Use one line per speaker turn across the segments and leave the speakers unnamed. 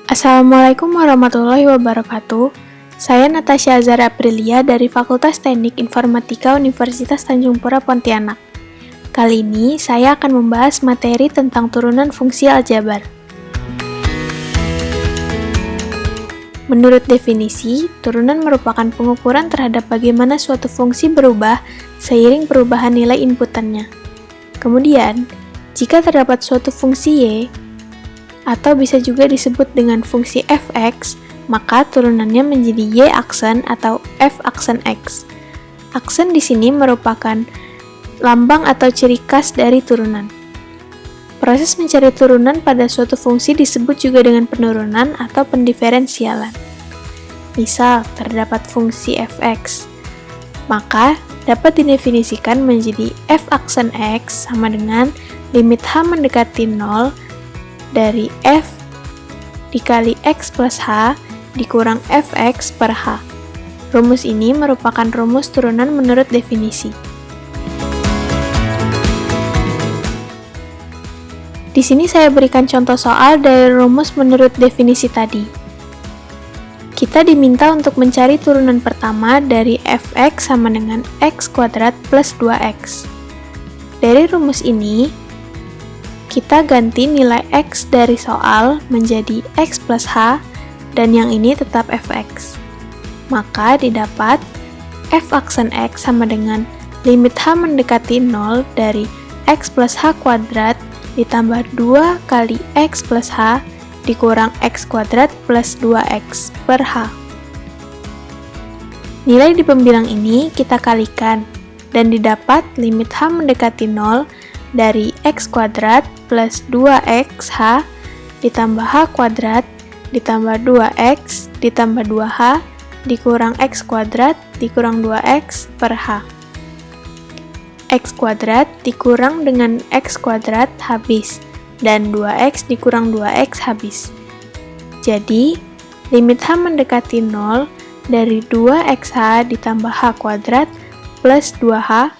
Assalamualaikum warahmatullahi wabarakatuh. Saya Natasha Azhar Aprilia dari Fakultas Teknik Informatika Universitas Tanjung Pura Pontianak. Kali ini saya akan membahas materi tentang turunan fungsi aljabar. Menurut definisi, turunan merupakan pengukuran terhadap bagaimana suatu fungsi berubah seiring perubahan nilai inputannya. Kemudian, jika terdapat suatu fungsi y, atau bisa juga disebut dengan fungsi fx, maka turunannya menjadi y aksen atau f aksen x. Aksen di sini merupakan lambang atau ciri khas dari turunan. Proses mencari turunan pada suatu fungsi disebut juga dengan penurunan atau pendiferensialan. Misal, terdapat fungsi fx, maka dapat didefinisikan menjadi f aksen x sama dengan limit h mendekati 0 dari f dikali x plus h dikurang fx per h. Rumus ini merupakan rumus turunan menurut definisi. Di sini saya berikan contoh soal dari rumus menurut definisi tadi. Kita diminta untuk mencari turunan pertama dari fx sama dengan x kuadrat plus 2x. Dari rumus ini, kita ganti nilai x dari soal menjadi x plus h, dan yang ini tetap fx. Maka didapat f aksen x sama dengan limit h mendekati 0 dari x plus h kuadrat ditambah 2 kali x plus h dikurang x kuadrat plus 2x per h. Nilai di pembilang ini kita kalikan, dan didapat limit h mendekati 0 dari x kuadrat plus 2xh ditambah h kuadrat ditambah 2x ditambah 2h dikurang x kuadrat dikurang 2x per h. X kuadrat dikurang dengan x kuadrat habis, dan 2x dikurang 2x habis. Jadi, limit h mendekati 0 dari 2xh ditambah h kuadrat plus 2h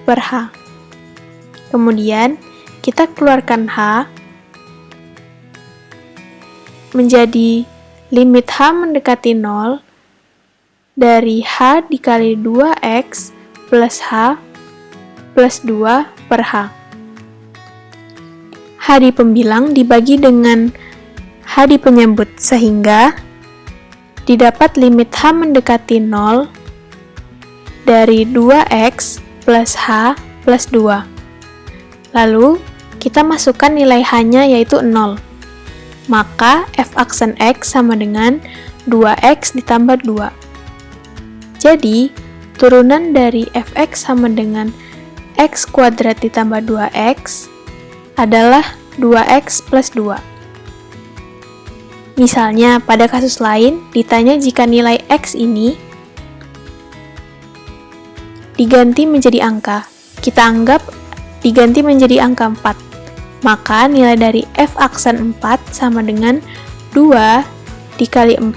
per h. Kemudian, kita keluarkan h menjadi limit h mendekati 0 dari h dikali 2x plus h plus 2 per h. H di pembilang dibagi dengan h di penyebut, sehingga didapat limit h mendekati 0 dari 2x plus h plus 2. Lalu, kita masukkan nilai h-nya yaitu 0. Maka, f aksen x sama dengan 2x ditambah 2. Jadi, turunan dari fx sama dengan x kuadrat ditambah 2x adalah 2x plus 2. Misalnya, pada kasus lain, ditanya jika nilai x ini diganti menjadi angka. Kita anggap diganti menjadi angka 4. Maka nilai dari f aksen 4 sama dengan 2 dikali 4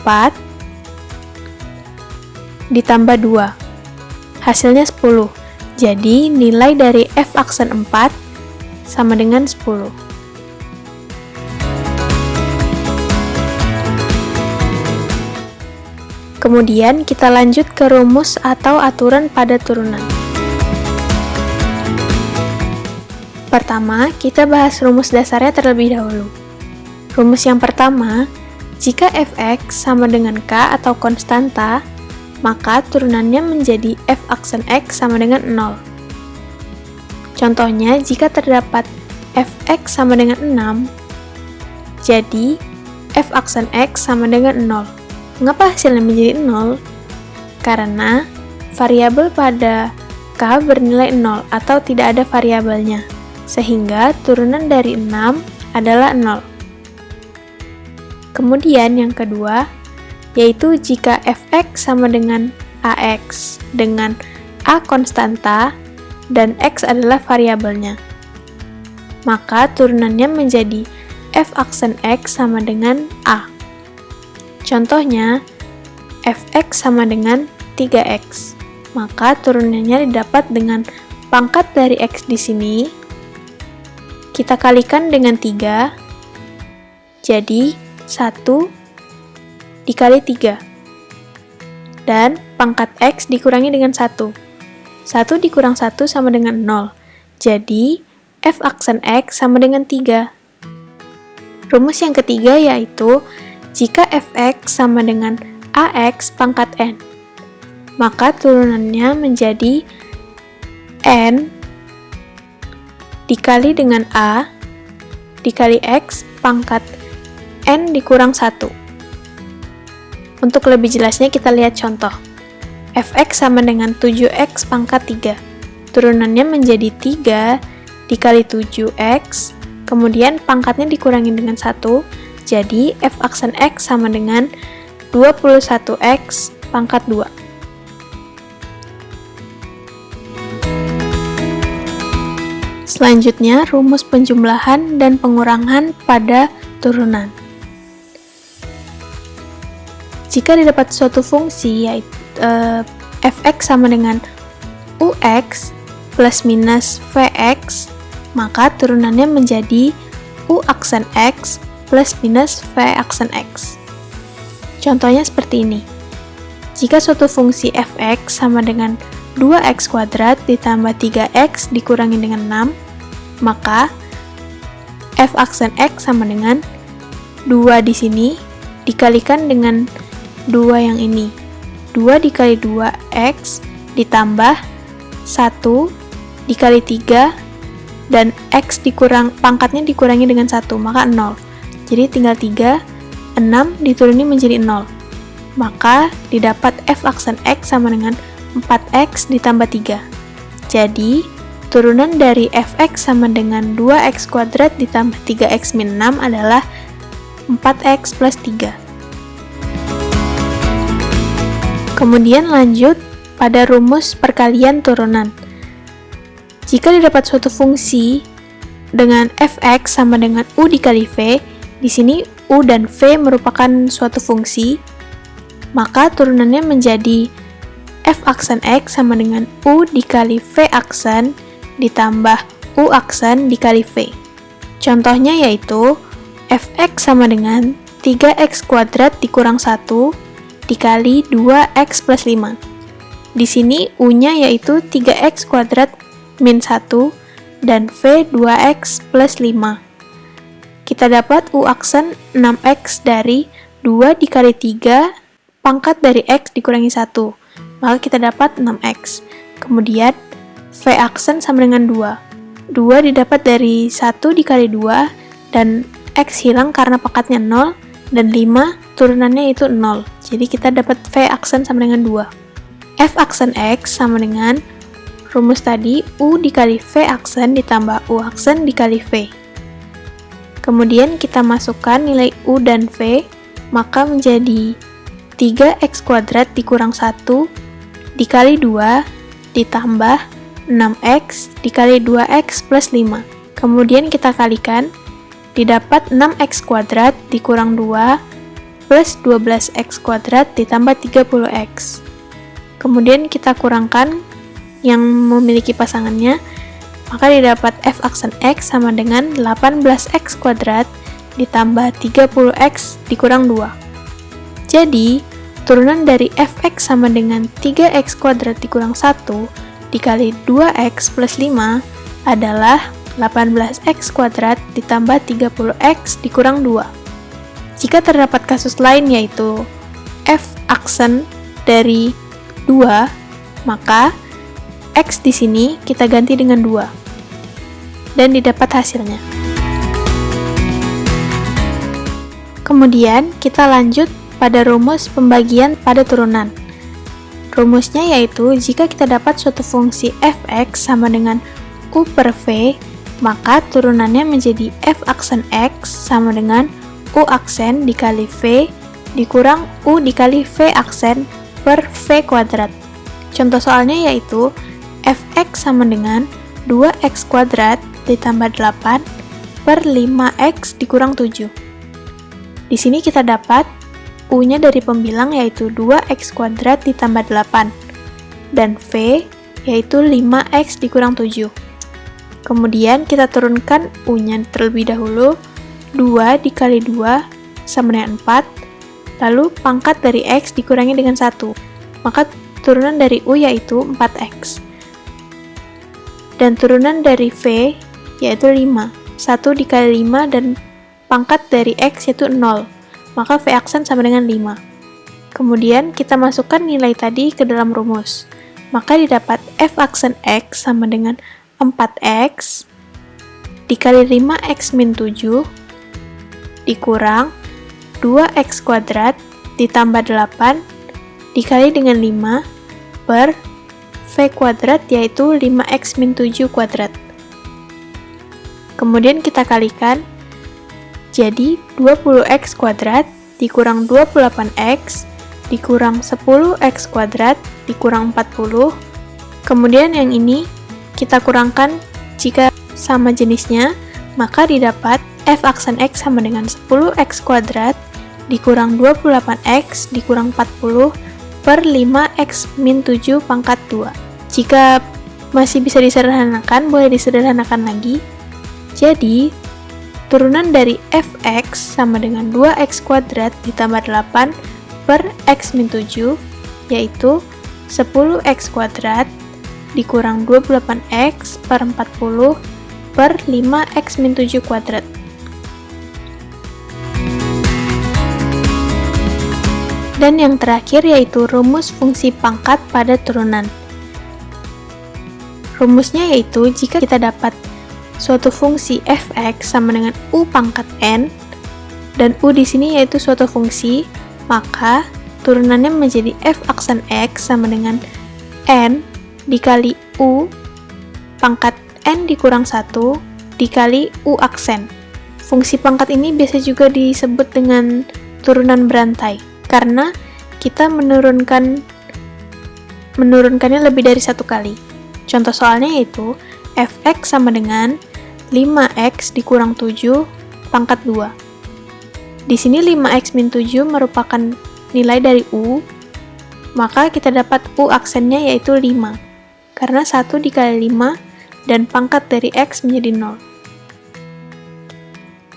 ditambah 2. Hasilnya 10. Jadi nilai dari f aksen 4 sama dengan 10. Kemudian kita lanjut ke rumus atau aturan pada turunan. Pertama, kita bahas rumus dasarnya terlebih dahulu. Rumus yang pertama, jika fx sama dengan k atau konstanta, maka turunannya menjadi f aksen x sama dengan 0. Contohnya, jika terdapat fx sama dengan 6, jadi f aksen x sama dengan 0. Mengapa hasilnya menjadi 0? Karena variabel pada k bernilai 0 atau tidak ada variabelnya, sehingga turunan dari 6 adalah 0. Kemudian yang kedua, yaitu jika fx sama dengan ax dengan a konstanta dan x adalah variabelnya, maka turunannya menjadi f aksen x sama dengan a. Contohnya, fx sama dengan 3x, maka turunannya didapat dengan pangkat dari x di sini kita kalikan dengan 3, jadi 1 dikali 3. Dan pangkat X dikurangi dengan 1. 1 dikurang 1 sama dengan 0. Jadi, f aksen X sama dengan 3. Rumus yang ketiga yaitu, jika fx sama dengan ax pangkat n, maka turunannya menjadi n dikali dengan a dikali x pangkat n dikurang 1. Untuk lebih jelasnya kita lihat contoh. Fx sama dengan 7x pangkat 3. Turunannya menjadi 3 dikali 7x, kemudian pangkatnya dikurangi dengan 1, jadi f aksen X sama dengan 21x pangkat 2. Selanjutnya, rumus penjumlahan dan pengurangan pada turunan. Jika didapat suatu fungsi, yaitu fx sama dengan ux plus minus vx, maka turunannya menjadi u aksen x plus minus v aksen x. Contohnya seperti ini. Jika suatu fungsi fx sama dengan 2x kuadrat ditambah 3x dikurangi dengan 6, maka f aksen x sama dengan 2 di sini dikalikan dengan 2 yang ini. 2 dikali 2x ditambah 1 dikali 3, dan x pangkatnya dikurangi dengan 1, maka 0. Jadi tinggal 3, 6 dituruni menjadi 0. Maka didapat f aksen x sama dengan 4x ditambah 3. Jadi, turunan dari fx sama dengan 2x kuadrat ditambah 3x min 6 adalah 4x plus 3. Kemudian lanjut pada rumus perkalian turunan. Jika didapat suatu fungsi dengan fx sama dengan u dikali v, di sini u dan v merupakan suatu fungsi, maka turunannya menjadi f aksen x sama dengan u dikali v aksen ditambah u aksen dikali v. Contohnya yaitu fx sama dengan 3x kuadrat dikurang 1 dikali 2x plus 5. Di sini u-nya yaitu 3x kuadrat min 1 dan v 2x plus 5. Kita dapat u aksen 6x dari 2 dikali 3 pangkat dari x dikurangi 1. Maka kita dapat 6x. Kemudian v aksen sama dengan 2. 2 didapat dari 1 dikali 2 dan x hilang karena pangkatnya 0, dan 5 turunannya itu 0. Jadi kita dapat v aksen sama dengan 2. F aksen x sama dengan rumus tadi u dikali v aksen ditambah u aksen dikali v. Kemudian kita masukkan nilai u dan v, maka menjadi 3x kuadrat dikurang 1 dikali 2 ditambah 6x dikali 2x plus 5. Kemudian kita kalikan, didapat 6x kuadrat dikurang 2 plus 12x kuadrat ditambah 30x. Kemudian kita kurangkan yang memiliki pasangannya, maka didapat f aksen x sama dengan 18x kuadrat ditambah 30x dikurang 2. Jadi, turunan dari fx sama dengan 3x kuadrat dikurang 1 dikali 2x plus 5 adalah 18x kuadrat ditambah 30x dikurang 2. Jika terdapat kasus lain yaitu f aksen dari 2, maka x di sini kita ganti dengan 2 dan didapat hasilnya. Kemudian kita lanjut pada rumus pembagian pada turunan. Rumusnya yaitu jika kita dapat suatu fungsi fx sama dengan u per v, maka turunannya menjadi f aksen x sama dengan u aksen dikali v dikurang u dikali v aksen per v kuadrat. Contoh soalnya yaitu fx sama dengan 2x kuadrat ditambah 8 per 5x dikurang 7. Di sini kita dapat u-nya dari pembilang yaitu 2x kuadrat ditambah 8 dan v yaitu 5x dikurang 7. Kemudian kita turunkan u-nya terlebih dahulu, 2 dikali 2 sama dengan 4, lalu pangkat dari X dikurangi dengan 1, maka turunan dari U yaitu 4X. Dan turunan dari V yaitu 5, 1 dikali 5 dan pangkat dari X yaitu 0, maka V aksen sama dengan 5. Kemudian kita masukkan nilai tadi ke dalam rumus, maka didapat F aksen X sama dengan 4X dikali 5X min 7 dikurang 2X kuadrat ditambah 8 dikali dengan 5 per V kuadrat yaitu 5X min 7 kuadrat. Kemudian kita kalikan, jadi 20X kuadrat dikurang 28X dikurang 10X kuadrat dikurang 40. Kemudian yang ini kita kurangkan jika sama jenisnya, maka didapat F aksen X sama dengan 10X kuadrat dikurang 28X dikurang 40 per 5X min 7 pangkat 2. Jika masih bisa disederhanakan, boleh disederhanakan lagi. Jadi, turunan dari Fx sama dengan 2x kuadrat ditambah 8 per x min 7, yaitu 10x kuadrat dikurang 28x per 40 per 5x min 7 kuadrat. Dan yang terakhir yaitu rumus fungsi pangkat pada turunan. Rumusnya yaitu jika kita dapat suatu fungsi fx sama dengan u pangkat n, dan u di sini yaitu suatu fungsi, maka turunannya menjadi f aksen x sama dengan n dikali u pangkat n dikurang 1 dikali u aksen. Fungsi pangkat ini biasa juga disebut dengan turunan berantai, karena kita menurunkannya lebih dari satu kali. Contoh soalnya yaitu fx sama dengan 5x dikurang 7 pangkat 2. Di sini 5x min 7 merupakan nilai dari u, maka kita dapat u aksennya yaitu 5, karena 1 dikali 5 dan pangkat dari x menjadi 0.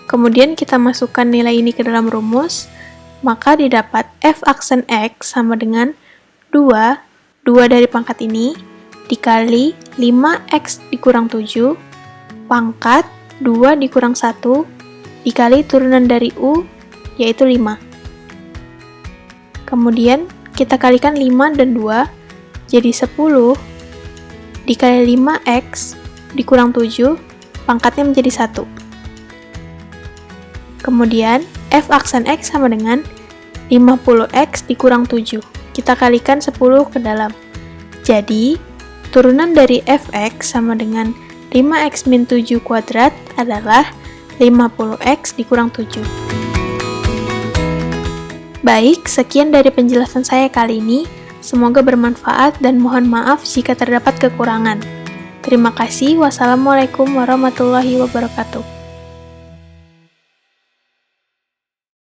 Kemudian kita masukkan nilai ini ke dalam rumus, maka didapat f aksen x sama dengan 2 dari pangkat ini, dikali 5x dikurang 7, pangkat 2 dikurang 1, dikali turunan dari u, yaitu 5. Kemudian, kita kalikan 5 dan 2, jadi 10, dikali 5x dikurang 7, pangkatnya menjadi 1. Kemudian, f aksen x sama dengan 50x dikurang 7. Kita kalikan 10 ke dalam. Jadi, turunan dari fx sama dengan 5x min 7 kuadrat adalah 50x dikurang 7. Baik, sekian dari penjelasan saya kali ini. Semoga bermanfaat dan mohon maaf jika terdapat kekurangan. Terima kasih. Wassalamualaikum warahmatullahi wabarakatuh.